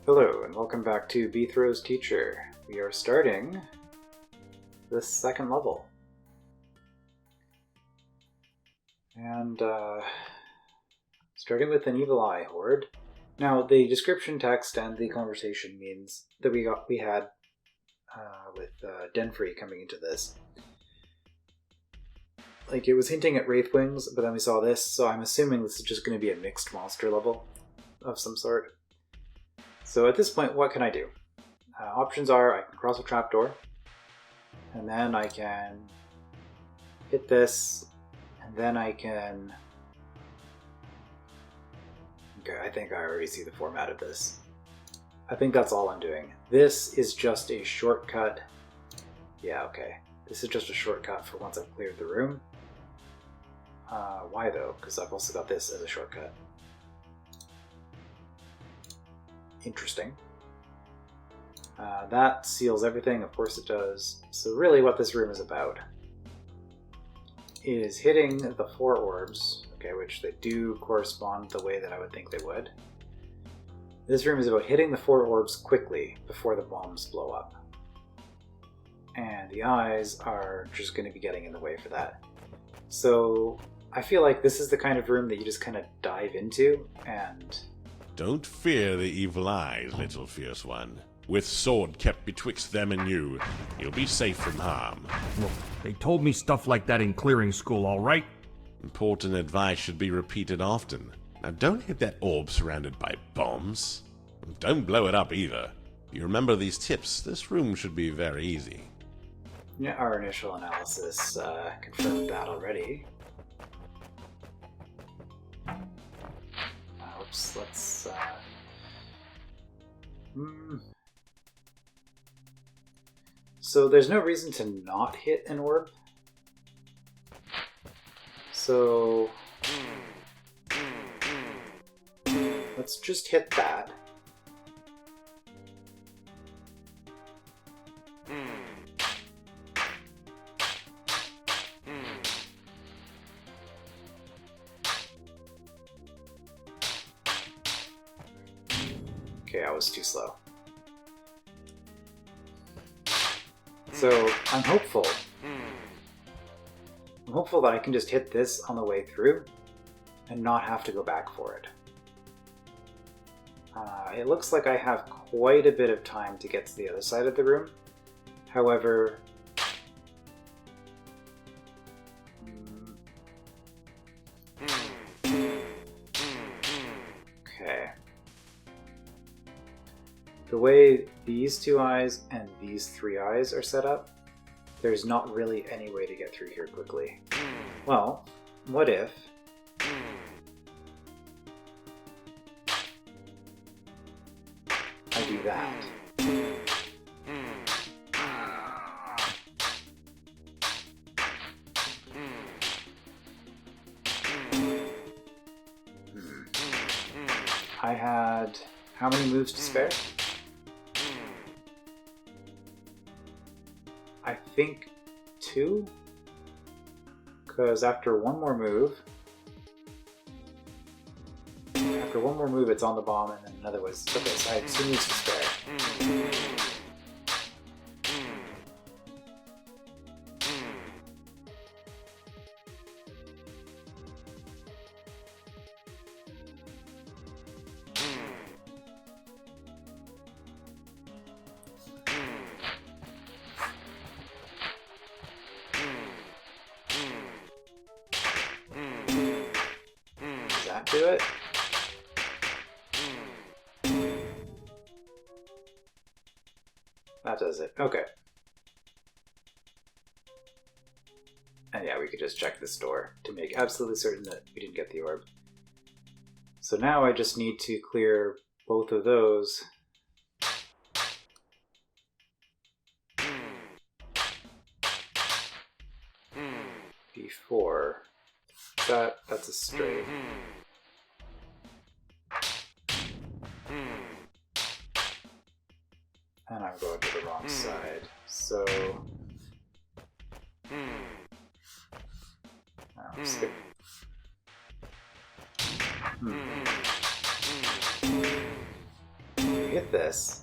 Hello, and welcome back to Beethro's Teacher. We are starting the second level. And, starting with an Evil Eye Horde. Now, the description text and the conversation means that we had with Denfrey coming into this. Like, it was hinting at Wraithwings, but then we saw this, so I'm assuming this is just going to be a mixed monster level of some sort. So at this point, what can I do? Options are I can cross a trapdoor, and then I can hit this, and then I can... Okay, I think I already see the format of this. I think that's all I'm doing. This is just a shortcut. Yeah, okay. This is just a shortcut for once I've cleared the room. Why though? Because I've also got this as a shortcut. Interesting. That seals everything, of course it does. So really what this room is about is hitting the 4 orbs, okay, which they do correspond the way that I would think they would. This room is about hitting the 4 orbs quickly before the bombs blow up. And the eyes are just going to be getting in the way for that. So I feel like this is the kind of room that you just kind of dive into and... Don't fear the evil eyes, little fierce one. With sword kept betwixt them and you, you'll be safe from harm. Look, they told me stuff like that in clearing school, all right? Important advice should be repeated often. Now don't hit that orb surrounded by bombs. Don't blow it up either. If you remember these tips, this room should be very easy. Yeah, our initial analysis confirmed that already. Oops, let's... So there's no reason to not hit an orb. So... let's just hit that. Okay, I was too slow. So, I'm hopeful. I'm hopeful that I can just hit this on the way through and not have to go back for it. It looks like I have quite a bit of time to get to the other side of the room. However... Okay. The way these 2 eyes and these 3 eyes are set up, there's not really any way to get through here quickly. Well, what if... I do that? I had... how many moves to spare? I think 2? Because after one more move, it's on the bomb, and then another was... Okay, so I had 2 moves to spare. Does that do it? That does it. Okay. And yeah, we could just check this door to make absolutely certain that we didn't get the orb. So now I just need to clear both of those. Before. That's a straight. And I'm going to the wrong side. So... skip. hit this,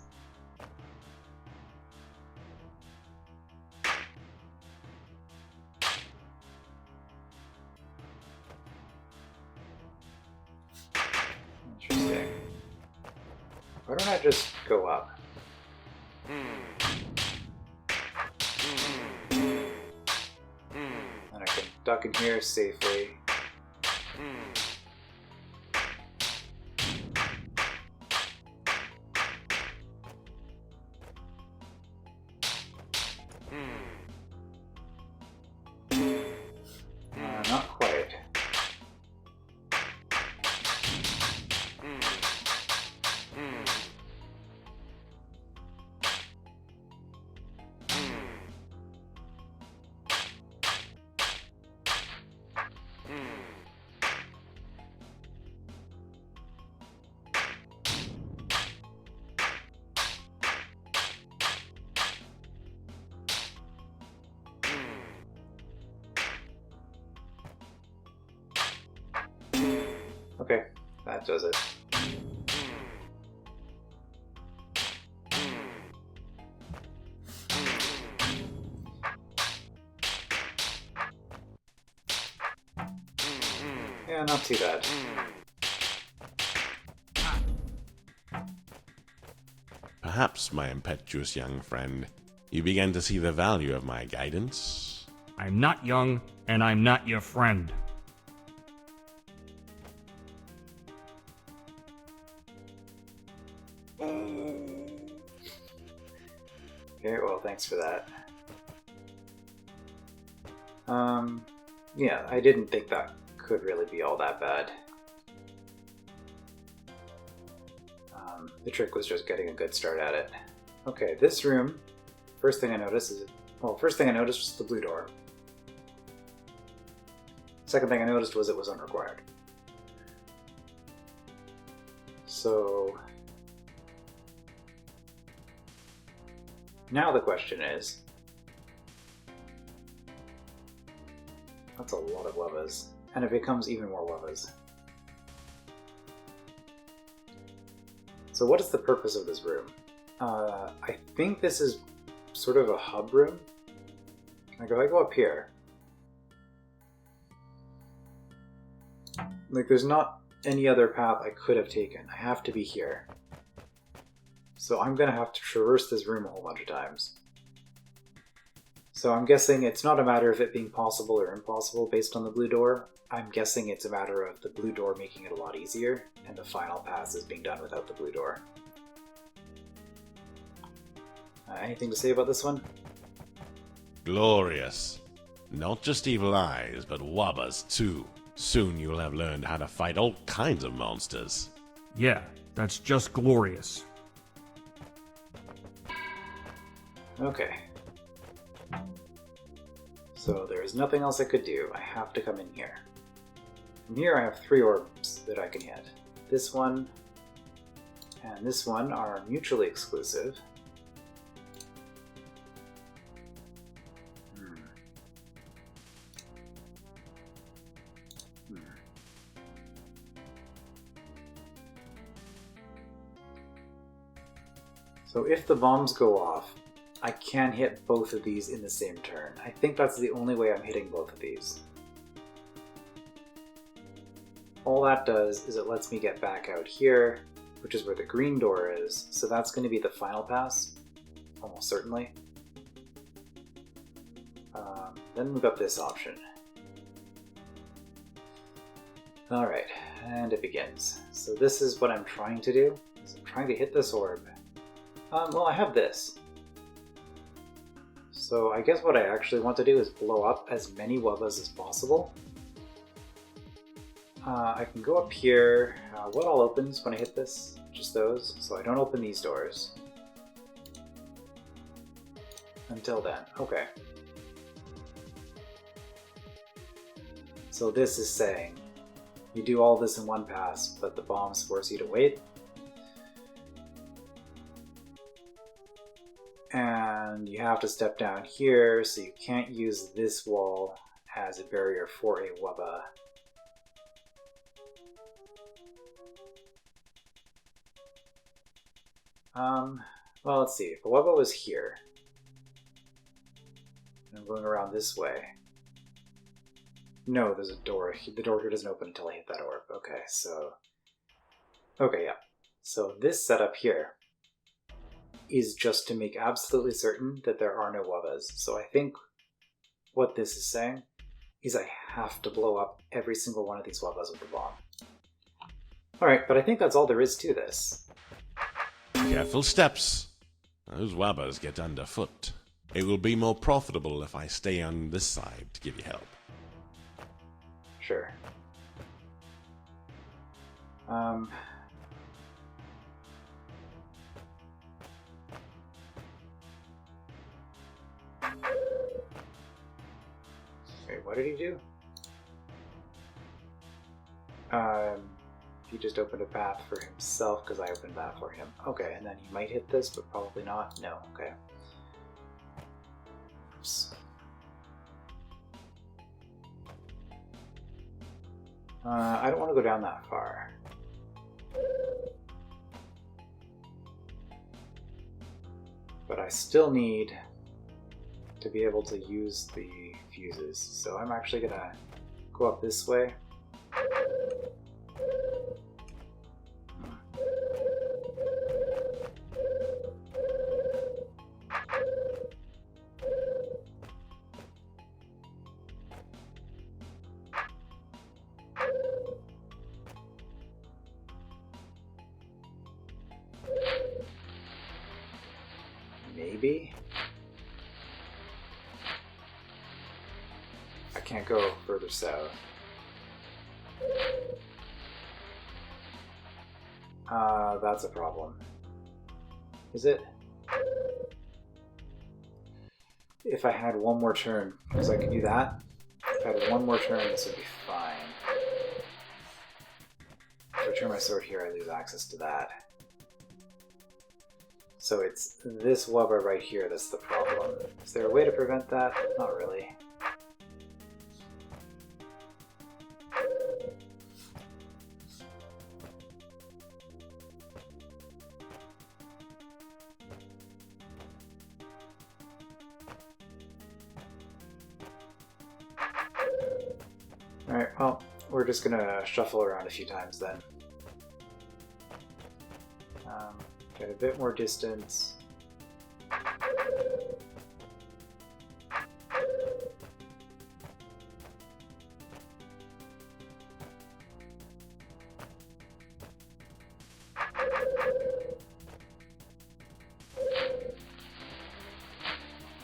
interesting. Why don't I just go up? And I can duck in here safely. Not quite. Okay, that does it. Yeah, not too bad. Perhaps, my impetuous young friend, you began to see the value of my guidance? I'm not young, and I'm not your friend. Okay, well, thanks for that. Yeah, I didn't think that could really be all that bad. The trick was just getting a good start at it. Okay, this room, first thing I noticed was the blue door. Second thing I noticed was it was unrequired. So now the question is, that's a lot of Wubbas, and it becomes even more Wubbas. So what is the purpose of this room? I think this is sort of a hub room. Like if I go up here, like there's not any other path I could have taken. I have to be here. So I'm gonna have to traverse this room a whole bunch of times. So I'm guessing it's not a matter of it being possible or impossible based on the blue door. I'm guessing it's a matter of the blue door making it a lot easier, and the final pass is being done without the blue door. Anything to say about this one? Glorious. Not just evil eyes, but Wubbas too. Soon you'll have learned how to fight all kinds of monsters. Yeah, that's just glorious. Okay. So there is nothing else I could do. I have to come in here. From here I have 3 orbs that I can hit. This one and this one are mutually exclusive. So if the bombs go off, I can hit both of these in the same turn. I think that's the only way I'm hitting both of these. All that does is it lets me get back out here, which is where the green door is, so that's going to be the final pass, almost certainly. Then we've got this option. Alright, and it begins. So this is what I'm trying to do. I'm trying to hit this orb. Well, I have this. So I guess what I actually want to do is blow up as many Wubbas as possible. I can go up here. What all opens when I hit this? Just those. So I don't open these doors. Until then. Okay. So this is saying you do all this in one pass, but the bombs force you to wait. And you have to step down here, so you can't use this wall as a barrier for a Wubba. Well, let's see. If the Wubba was here, and I'm going around this way. No, there's a door. The door here doesn't open until I hit that orb. Okay, so... Okay, yeah. So this setup here is just to make absolutely certain that there are no Wubbas. So I think what this is saying is I have to blow up every single one of these Wubbas with the bomb. Alright, but I think that's all there is to this. Careful steps. Those Wubbas get underfoot. It will be more profitable if I stay on this side to give you help. Sure. Wait, what did he do? He just opened a path for himself because I opened that for him. Okay, and then he might hit this, but probably not. No, okay. Oops. I don't want to go down that far. But I still need to be able to use the fuses. So I'm actually going to go up this way. Maybe? I can't go further south. That's a problem. Is it? If I had one more turn, because I could do that. If I had one more turn, this would be fine. If I turn my sword here, I lose access to that. So it's this Wubba right here that's the problem. Is there a way to prevent that? Not really. Alright, well, we're just gonna shuffle around a few times then. Get a bit more distance.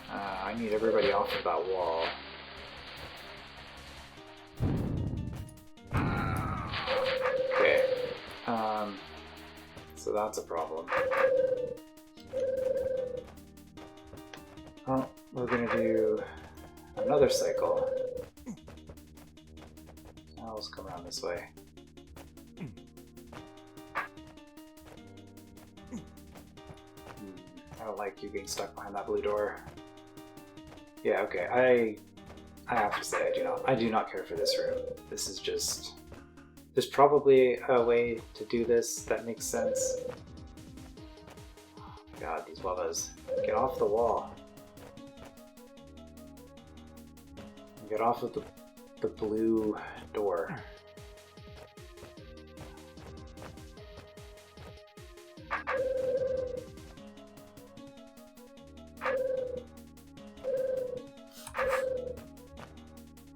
I need everybody off of that wall. Okay. So that's a problem. Well, we're gonna do another cycle. Now let's come around this way. I don't like you being stuck behind that blue door. Yeah, okay. I have to say I do not care for this room. This is just... There's probably a way to do this that makes sense. God, these Wubbas. Get off the wall. Get off of the blue door.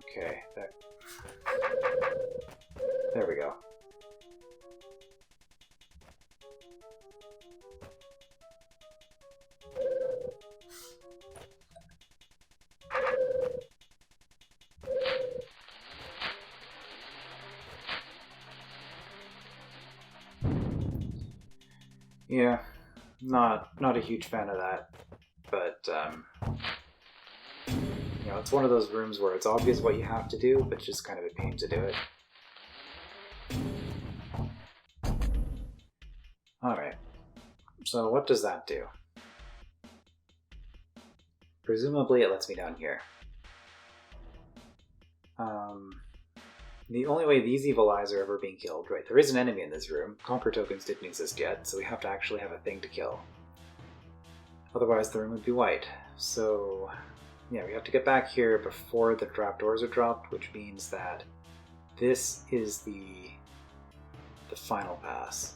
Okay, there we go. Yeah, not a huge fan of that, but you know, it's one of those rooms where it's obvious what you have to do, but it's just kind of a pain to do it. Alright, so what does that do? Presumably it lets me down here. The only way these evil eyes are ever being killed, right, there is an enemy in this room. Conquer tokens didn't exist yet, so we have to actually have a thing to kill. Otherwise the room would be white. So, yeah, we have to get back here before the trapdoors are dropped, which means that this is the final pass.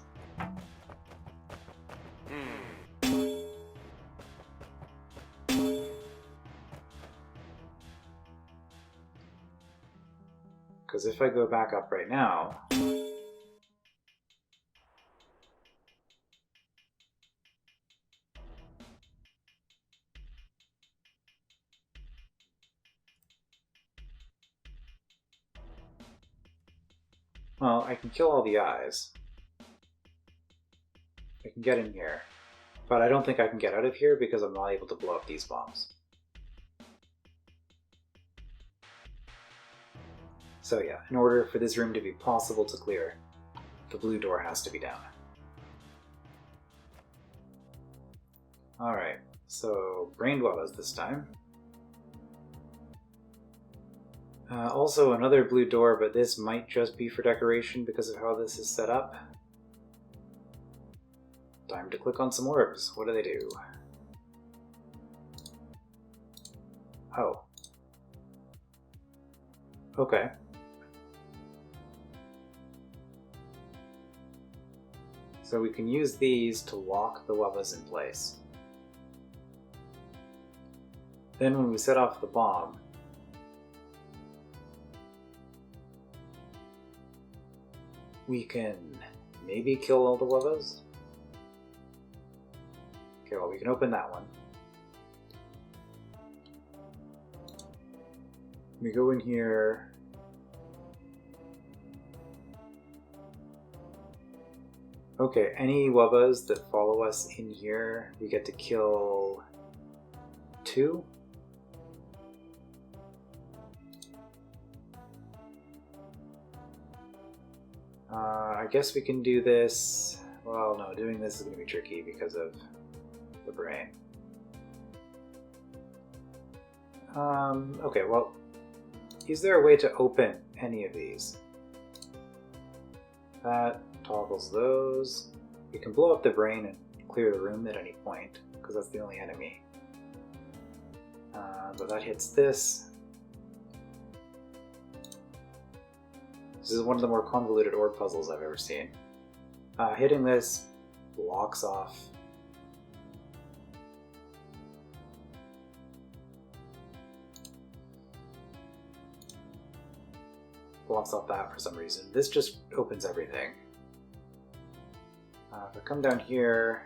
Because if I go back up right now, well, I can kill all the eyes. I can get in here. But I don't think I can get out of here because I'm not able to blow up these bombs. So yeah, in order for this room to be possible to clear, the blue door has to be down. Alright, so brain Wubbas this time. Also another blue door, but this might just be for decoration because of how this is set up. Time to click on some orbs. What do they do? Oh. Okay. So we can use these to lock the Wubbas in place. Then when we set off the bomb, we can maybe kill all the Wubbas? Okay, well, we can open that one. We go in here. Okay, any Wubbas that follow us in here, we get to kill 2. I guess we can do this. Well, no, doing this is going to be tricky because of the brain. Okay, well, is there a way to open any of these? That toggles those. We can blow up the brain and clear the room at any point, because that's the only enemy. But that hits this. This is one of the more convoluted orb puzzles I've ever seen. Hitting this blocks off that for some reason. This just opens everything. If I come down here,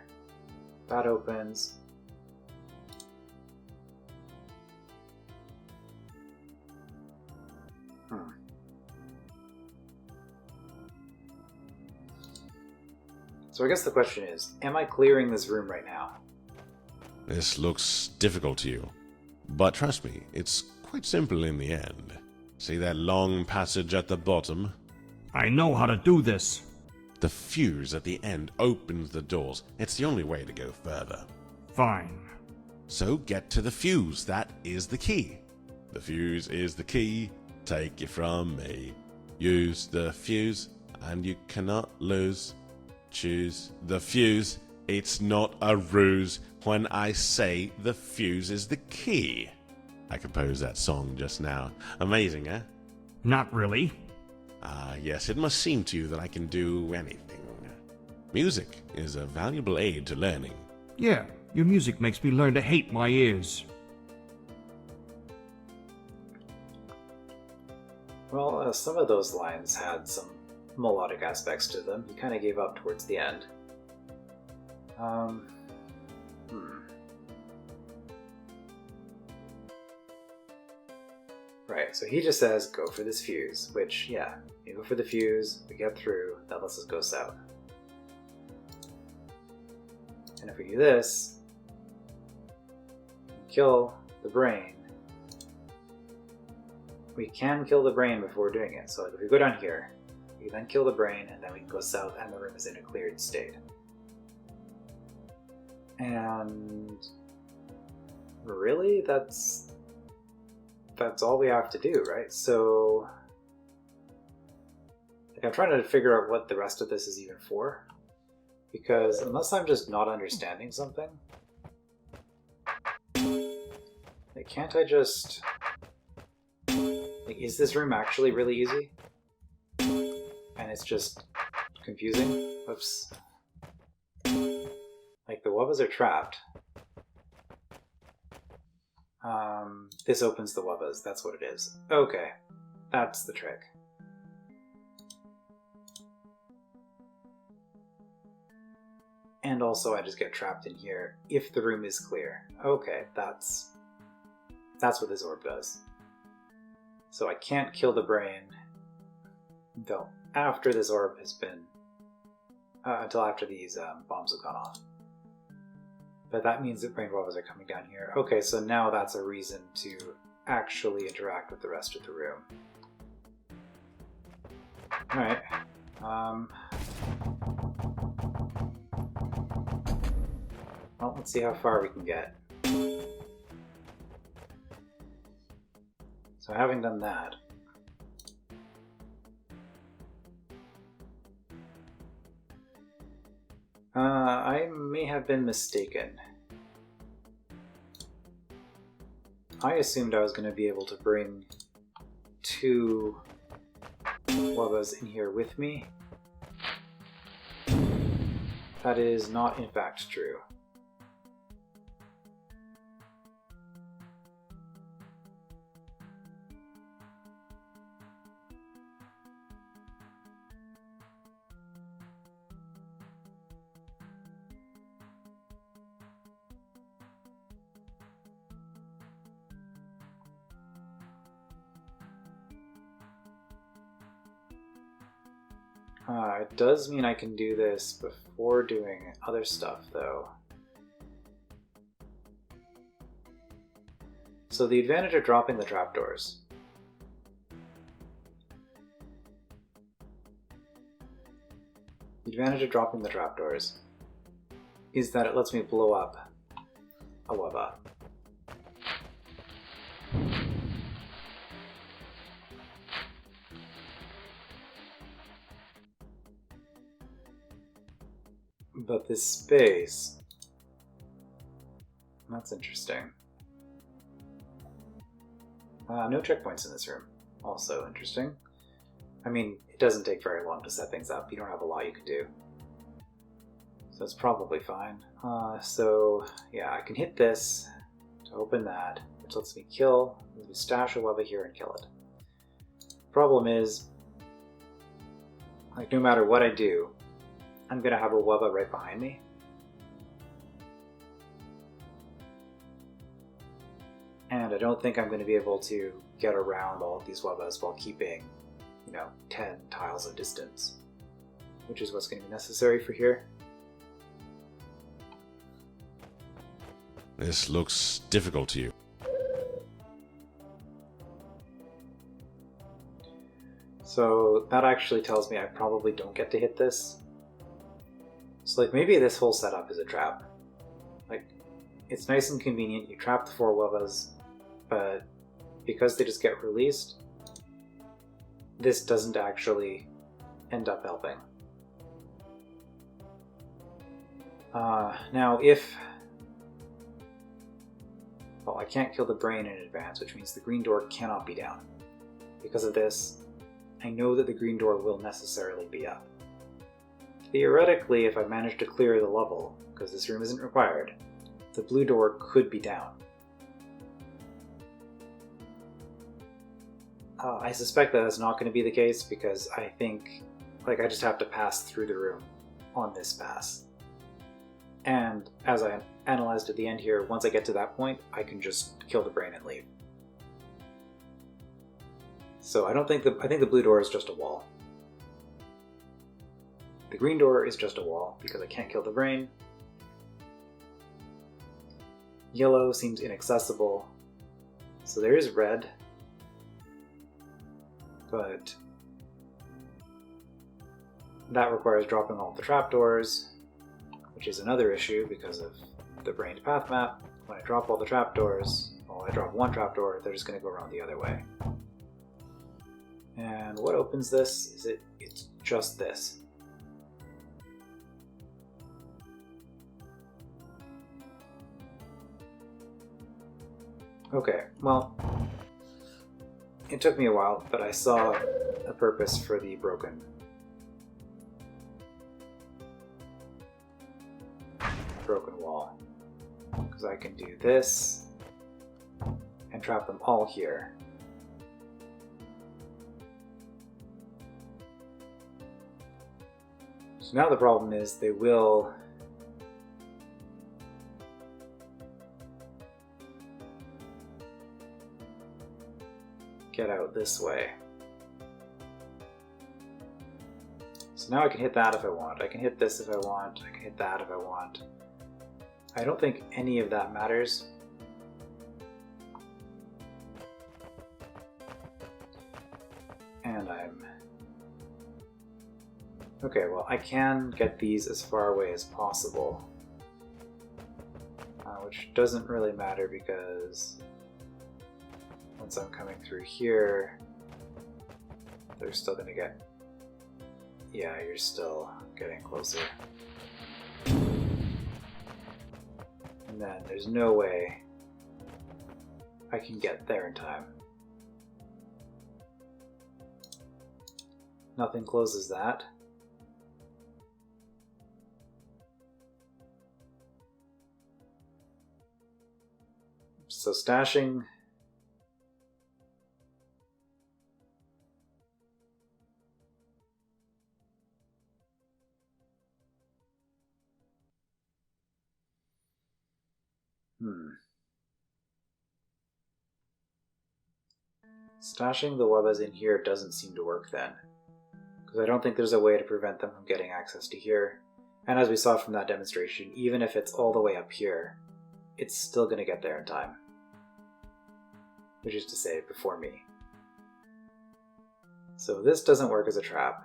that opens. So I guess the question is, am I clearing this room right now? This looks difficult to you, but trust me, it's quite simple in the end. See that long passage at the bottom? I know how to do this. The fuse at the end opens the doors. It's the only way to go further. Fine. So get to the fuse. That is the key. The fuse is the key. Take it from me. Use the fuse, and you cannot lose. Choose the fuse. It's not a ruse when I say the fuse is the key. I composed that song just now. Amazing, eh? Not really. Yes, it must seem to you that I can do anything. Music is a valuable aid to learning. Yeah, your music makes me learn to hate my ears. Well, some of those lines had some melodic aspects to them. He kind of gave up towards the end. Right, so he just says, go for this fuse, which, yeah, you go for the fuse, we get through, that lets us go south. And if we do this, kill the brain, we can kill the brain before doing it. So if we go down here, we then kill the brain, and then we can go south, and the room is in a cleared state. And really, that's all we have to do, right? So I'm trying to figure out what the rest of this is even for. Because unless I'm just not understanding something... Like, can't I just... Like, is this room actually really easy? And it's just confusing? Whoops. Like, the Wubbas are trapped. This opens the Wubbas, that's what it is. Okay, that's the trick. And also I just get trapped in here if the room is clear. Okay, that's what this orb does. So I can't kill the brain until after this orb has been... until after these bombs have gone off. But that means that brain Wubbas are coming down here. Okay, so now that's a reason to actually interact with the rest of the room. Alright. Well, let's see how far we can get. So having done that, I may have been mistaken. I assumed I was going to be able to bring 2 Wubbas in here with me. That is not in fact true. It does mean I can do this before doing other stuff, though. So the advantage of dropping the trapdoors. The advantage of dropping the trapdoors is that it lets me blow up a Wubba. But this space... That's interesting. No checkpoints in this room. Also interesting. I mean, it doesn't take very long to set things up. You don't have a lot you can do. So it's probably fine. So, yeah, I can hit this to open that, which lets me kill, let me stash a Wubba here and kill it. Problem is, like, no matter what I do, I'm going to have a Wubba right behind me. And I don't think I'm going to be able to get around all of these Wubbas while keeping, 10 tiles of distance, which is what's going to be necessary for here. This looks difficult to you. So that actually tells me I probably don't get to hit this. So like maybe this whole setup is a trap. Like, it's nice and convenient, you trap the 4 Wubbas, but because they just get released, this doesn't actually end up helping. Now if... Well, I can't kill the brain in advance, which means the green door cannot be down. Because of this, I know that the green door will necessarily be up. Theoretically, if I manage to clear the level, because this room isn't required, the blue door could be down. I suspect that that's not going to be the case because I think, I just have to pass through the room on this pass. And as I analyzed at the end here, once I get to that point, I can just kill the brain and leave. So I think the blue door is just a wall. The green door is just a wall because I can't kill the brain. Yellow seems inaccessible. So there is red. But that requires dropping all the trapdoors, which is another issue because of the brained path map. When I drop all the trapdoors, well, I drop one trapdoor, they're just going to go around the other way. And what opens this? It's just this. Okay, well, it took me a while, but I saw a purpose for the broken wall. Because I can do this and trap them all here. So now the problem is they will get out this way. So now I can hit that if I want. I can hit this if I want. I can hit that if I want. I don't think any of that matters. And I'm... Okay, well, I can get these as far away as possible. Which doesn't really matter because once I'm coming through here, they're still going to get... Yeah, you're still getting closer. And then there's no way I can get there in time. Nothing closes that. So stashing... Stashing the Wubbas in here doesn't seem to work then, because I don't think there's a way to prevent them from getting access to here. And as we saw from that demonstration, even if it's all the way up here, it's still going to get there in time. Which is to say, before me. So this doesn't work as a trap.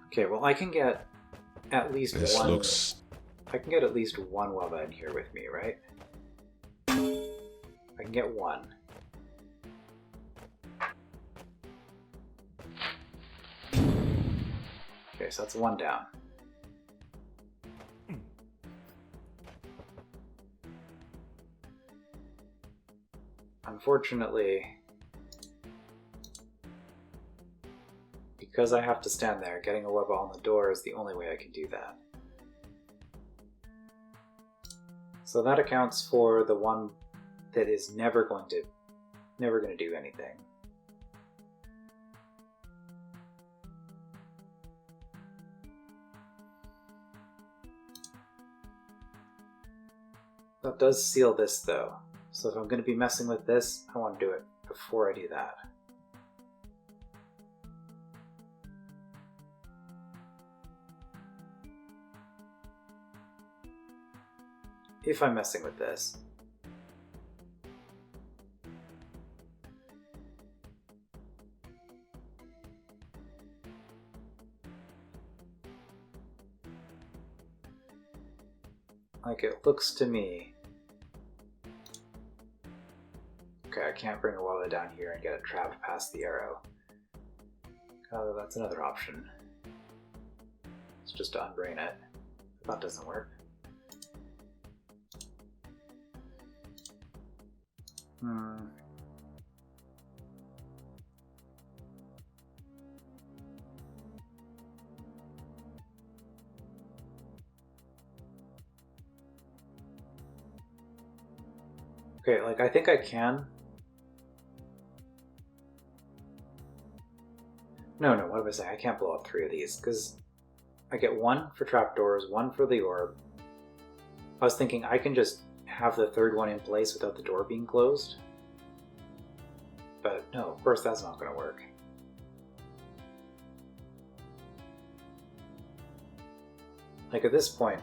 Okay, well I can get at least one. I can get at least one Wubba in here with me, right? I can get one. Okay, so that's one down. Unfortunately, because I have to stand there, getting a Wubba on the door is the only way I can do that. So that accounts for the one that is never going to do anything. That does seal this though. So if I'm going to be messing with this, I want to do it before I do that. If I'm messing with this. Like it looks to me. Okay, I can't bring a Wubba down here and get it trapped past the arrow. Oh, that's another option. It's just to unbrain it. That doesn't work. Okay, like I think I can. No, what am I saying? I can't blow up 3 of these because I get 1 for trapdoors, 1 for the orb. I was thinking I can just have the 3rd one in place without the door being closed. But no, of course that's not going to work. Like at this point,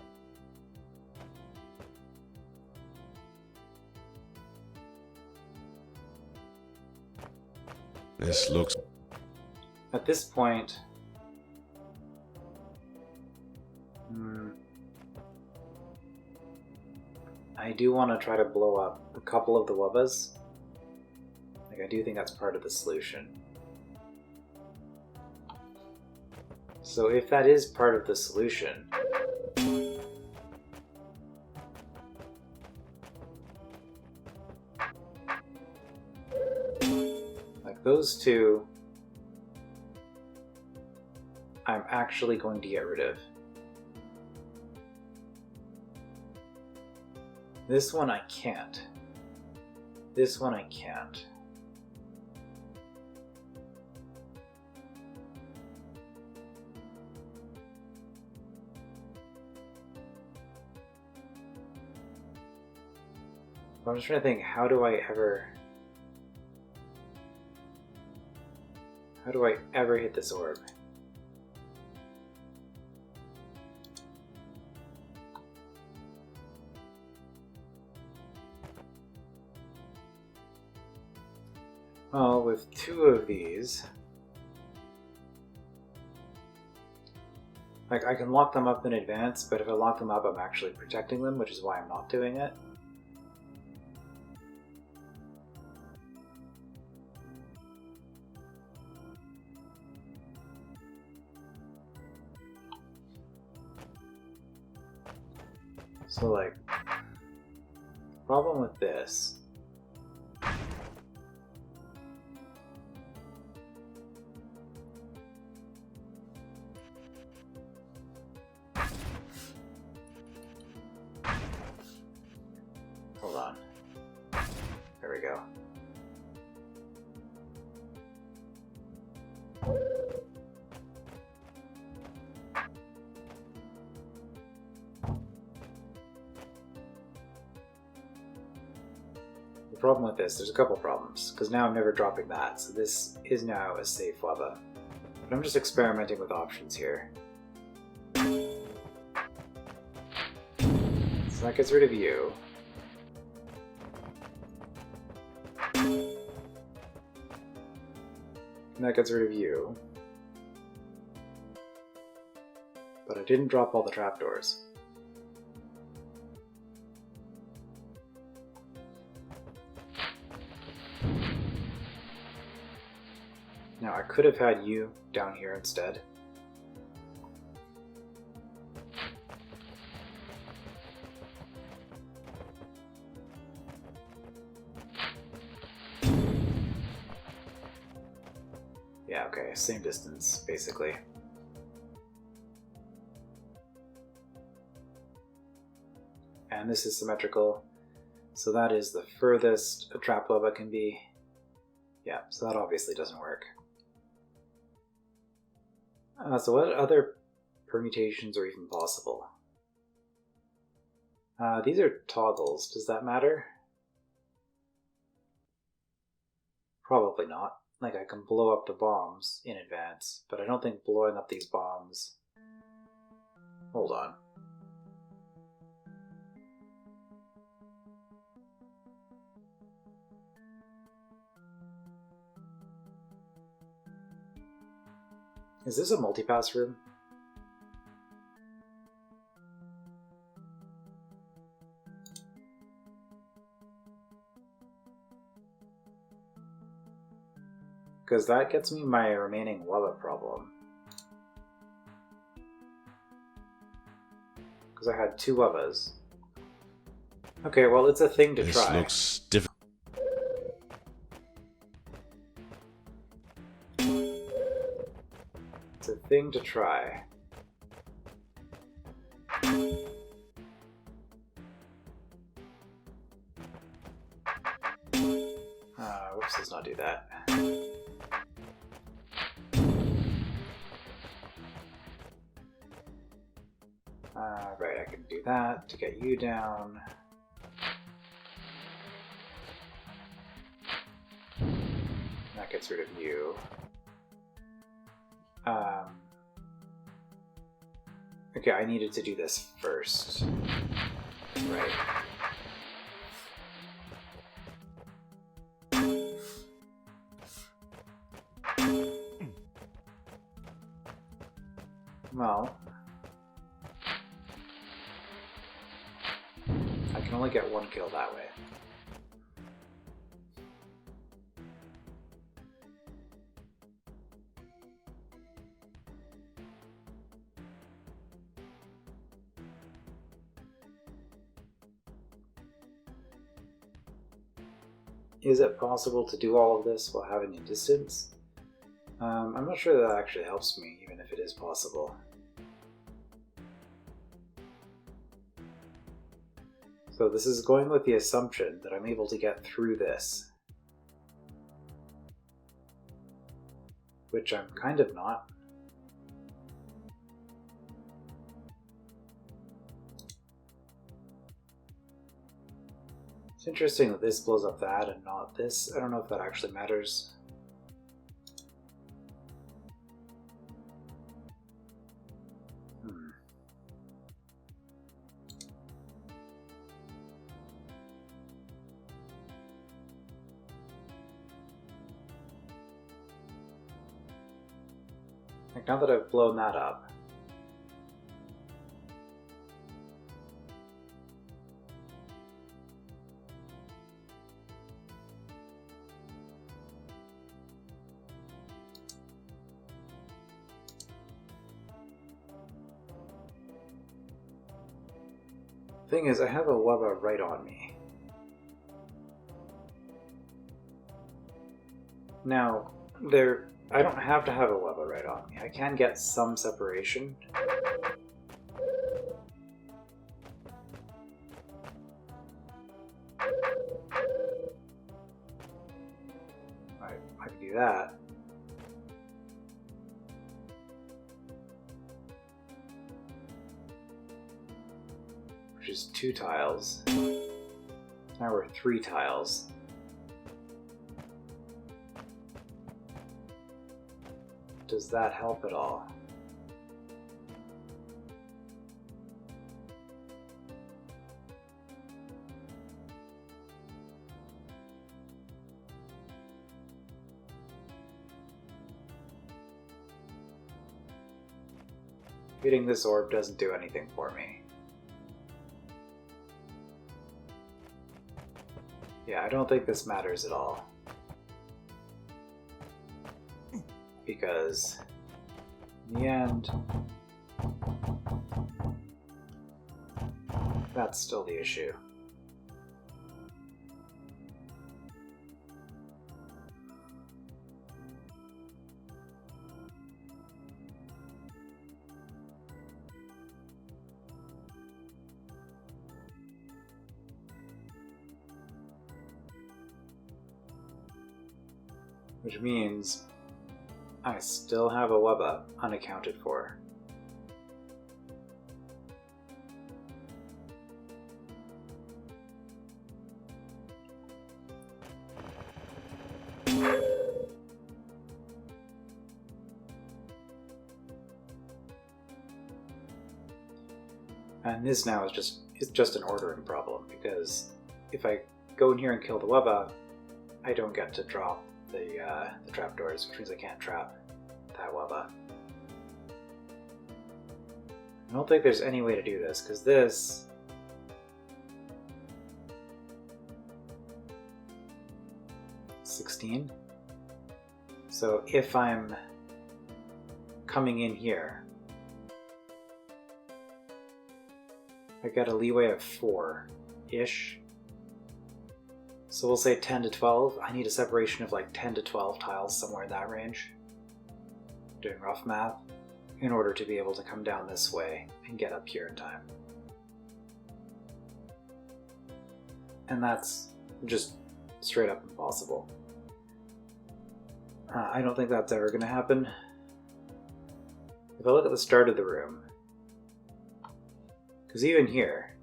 this looks... At this point, I do want to try to blow up a couple of the Wubbas. Like, I do think that's part of the solution. So if that is part of the solution, like those two, I'm actually going to get rid of. This one I can't. This one I can't. I'm just trying to think, how do I ever hit this orb? Well, with two of these, like, I can lock them up in advance, but if I lock them up, I'm actually protecting them, which is why I'm not doing it. So, like, problem with this hold on. There we go. The problem with this, there's a couple problems, because now I'm never dropping that, so this is now a safe Wubba. But I'm just experimenting with options here. So that gets rid of you. And that gets rid of you. But I didn't drop all the trapdoors. Now, I could have had you down here instead. Yeah, okay, same distance, basically. And this is symmetrical, so that is the furthest a trap Wubba can be. Yeah, so that obviously doesn't work. So what other permutations are even possible? These are toggles. Does that matter? Probably not. Like, I can blow up the bombs in advance, but I don't think blowing up these bombs... Hold on. Is this a multipass room? Because that gets me my remaining Wubba problem. Because I had two Wubbas. Okay, well, it's a thing to try. This looks different. It's a thing to try. Whoops, let's not do that. Right, I can do that to get you down. That gets rid of you. Okay, I needed to do this first. Right. Well, I can only get one kill that way. Is it possible to do all of this while having a distance? I'm not sure that actually helps me, even if it is possible. So this is going with the assumption that I'm able to get through this. Which I'm kind of not. It's interesting that this blows up that and not this. I don't know if that actually matters. Like, now that I've blown that up, thing is, I have a Wubba right on me. Now, I don't have to have a Wubba right on me. I can get some separation. I can do that. Which is 2 tiles. Now we're 3 tiles. Does that help at all? Hitting this orb doesn't do anything for me. Yeah, I don't think this matters at all. Because in the end, that's still the issue. Which means I still have a Wubba unaccounted for. And this now is just an ordering problem, because if I go in here and kill the Wubba, I don't get to drop the trapdoors, which means I can't trap that Wubba. I don't think there's any way to do this, because this... $16? So if I'm coming in here, I got a leeway of 4-ish. So we'll say 10 to 12. I need a separation of like 10 to 12 tiles, somewhere in that range, doing rough math, in order to be able to come down this way and get up here in time. And that's just straight up impossible. I don't think that's ever going to happen. If I look at the start of the room, because even here,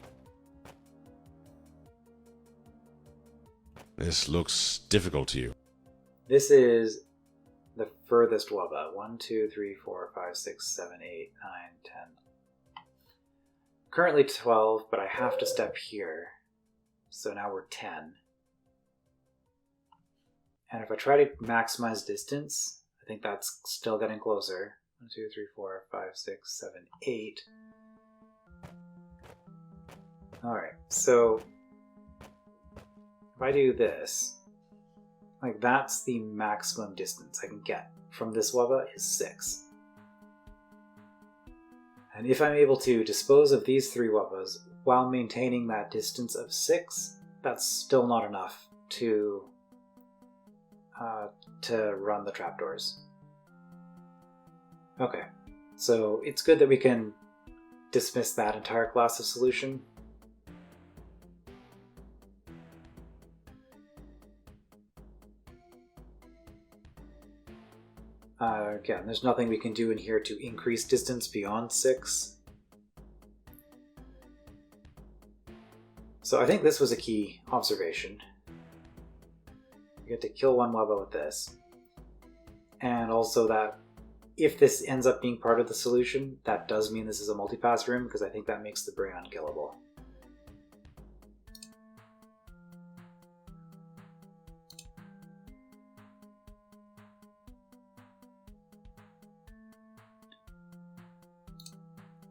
this looks difficult to you. this is the furthest Wubba. 1, 2, 3, 4, 5, 6, 7, 8, 9, 10. Currently 12, but I have to step here. So now we're 10. And if I try to maximize distance, I think that's still getting closer. 1, 2, 3, 4, 5, 6, 7, 8. Alright, so if I do this, like that's the maximum distance I can get from this Wubba is 6. And if I'm able to dispose of these 3 Wubbas while maintaining that distance of 6, that's still not enough to run the trapdoors. Okay, so it's good that we can dismiss that entire class of solution. Again, there's nothing we can do in here to increase distance beyond 6. So I think this was a key observation. You get to kill one Wubba with this. And also that if this ends up being part of the solution, that does mean this is a multipass room, because I think that makes the brain unkillable.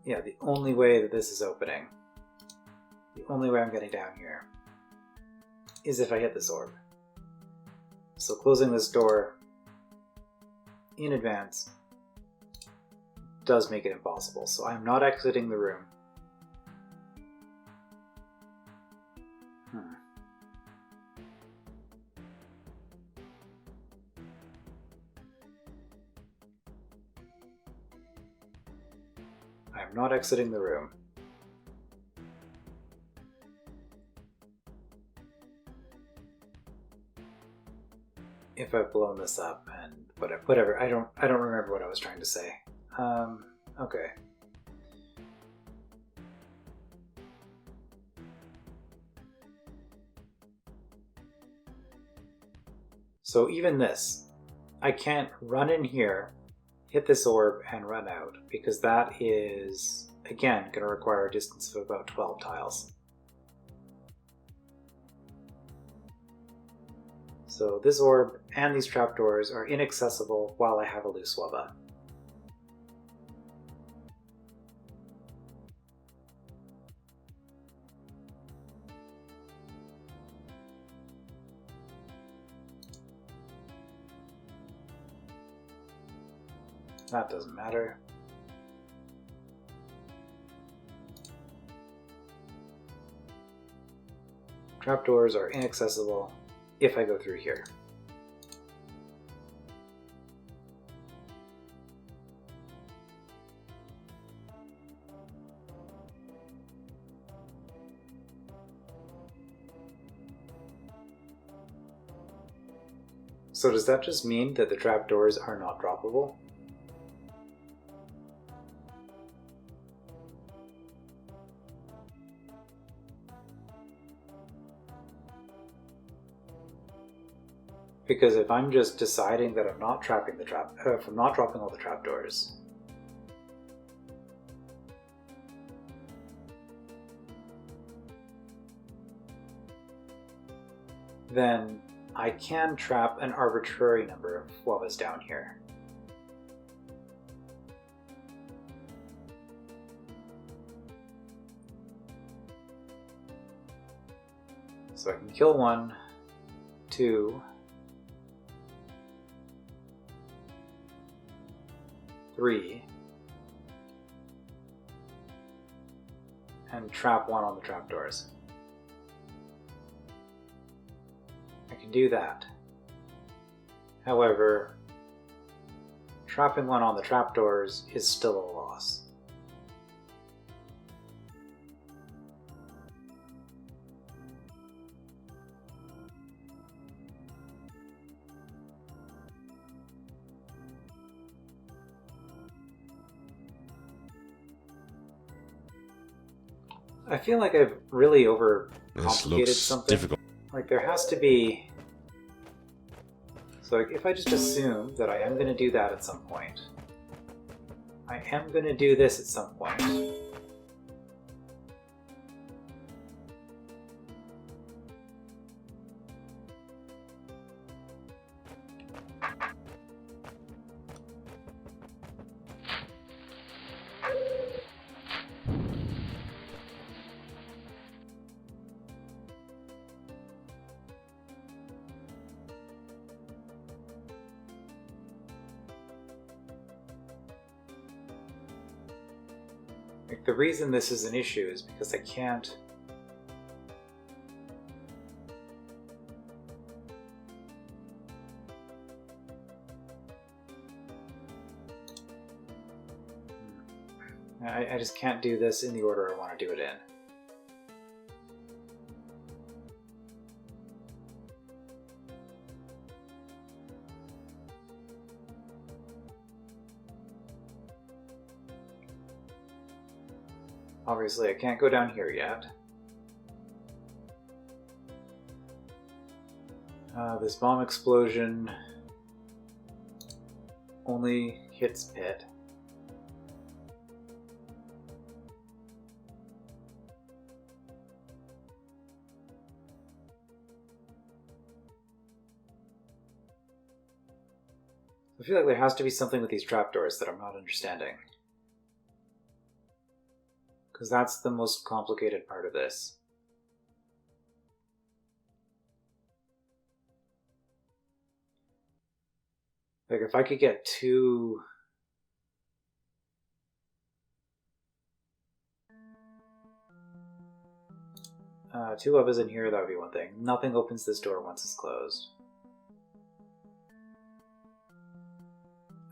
Yeah, the only way that this is opening, the only way I'm getting down here, is if I hit this orb. So closing this door in advance does make it impossible. So I'm not exiting the room. I'm not exiting the room. If I've blown this up and whatever, I don't remember what I was trying to say. Okay. So even this, I can't run in here, hit this orb, and run out, because that is, again, going to require a distance of about 12 tiles. So this orb and these trapdoors are inaccessible while I have a loose Wubba. That doesn't matter. Trapdoors are inaccessible if I go through here. So does that just mean that the trapdoors are not droppable? Because if I'm just deciding that I'm not trapping the if I'm not dropping all the trapdoors, then I can trap an arbitrary number of Wubbas down here. So I can kill 1, 2, 3, and trap 1 on the trapdoors. I can do that. However, trapping 1 on the trapdoors is still a loss. I feel like I've really overcomplicated something. Difficult. Like there has to be... So like if I just assume that I am going to do that at some point, I am going to do this at some point. Like, the reason this is an issue is because I can't... I just can't do this in the order I want to do it in. Obviously, I can't go down here yet. This bomb explosion only hits pit. I feel like there has to be something with these trapdoors that I'm not understanding. Because that's the most complicated part of this. Like, if I could get two Wubbas in here, that would be one thing. Nothing opens this door once it's closed.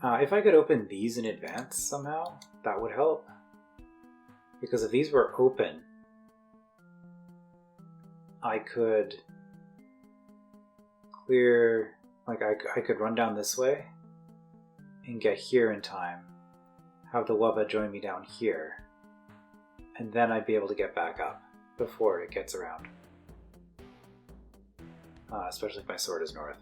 If I could open these in advance somehow, that would help. Because if these were open, I could clear, like I could run down this way and get here in time, have the Wubba join me down here, and then I'd be able to get back up before it gets around. Especially if my sword is north.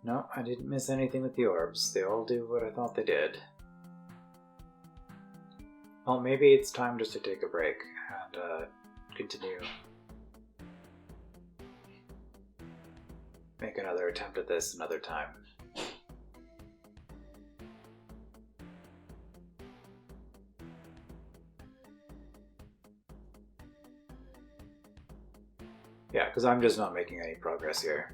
No, I didn't miss anything with the orbs. They all do what I thought they did. Well, maybe it's time just to take a break and continue. Make another attempt at this another time. Yeah, because I'm just not making any progress here.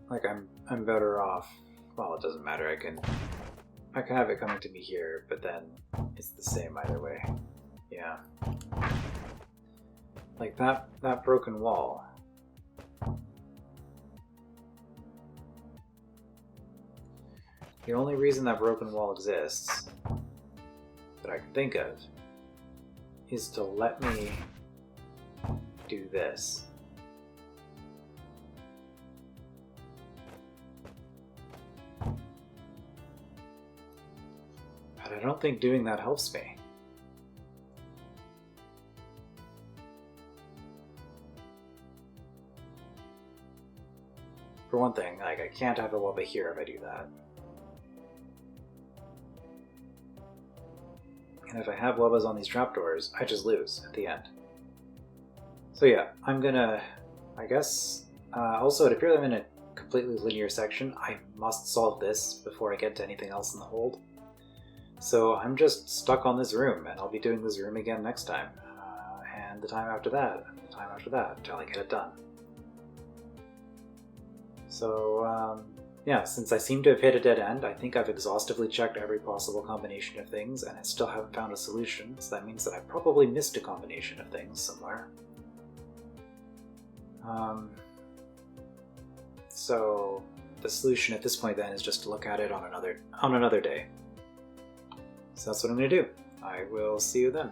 Like, I'm better off. Well, it doesn't matter. I can have it coming to me here, but then it's the same either way. Yeah. Like that broken wall. The only reason that broken wall exists that I can think of is to let me do this. But I don't think doing that helps me. For one thing, like, I can't have a Wubba here if I do that. And if I have Wubbas on these trapdoors, I just lose at the end. So yeah, I'm gonna, I guess, also it appears I'm in a completely linear section. I must solve this before I get to anything else in the hold. So I'm just stuck on this room, and I'll be doing this room again next time. And the time after that, and the time after that, until I get it done. So, yeah, since I seem to have hit a dead end, I think I've exhaustively checked every possible combination of things, and I still haven't found a solution, so that means that I probably missed a combination of things somewhere. So, the solution at this point then is just to look at it on another day. So that's what I'm going to do. I will see you then.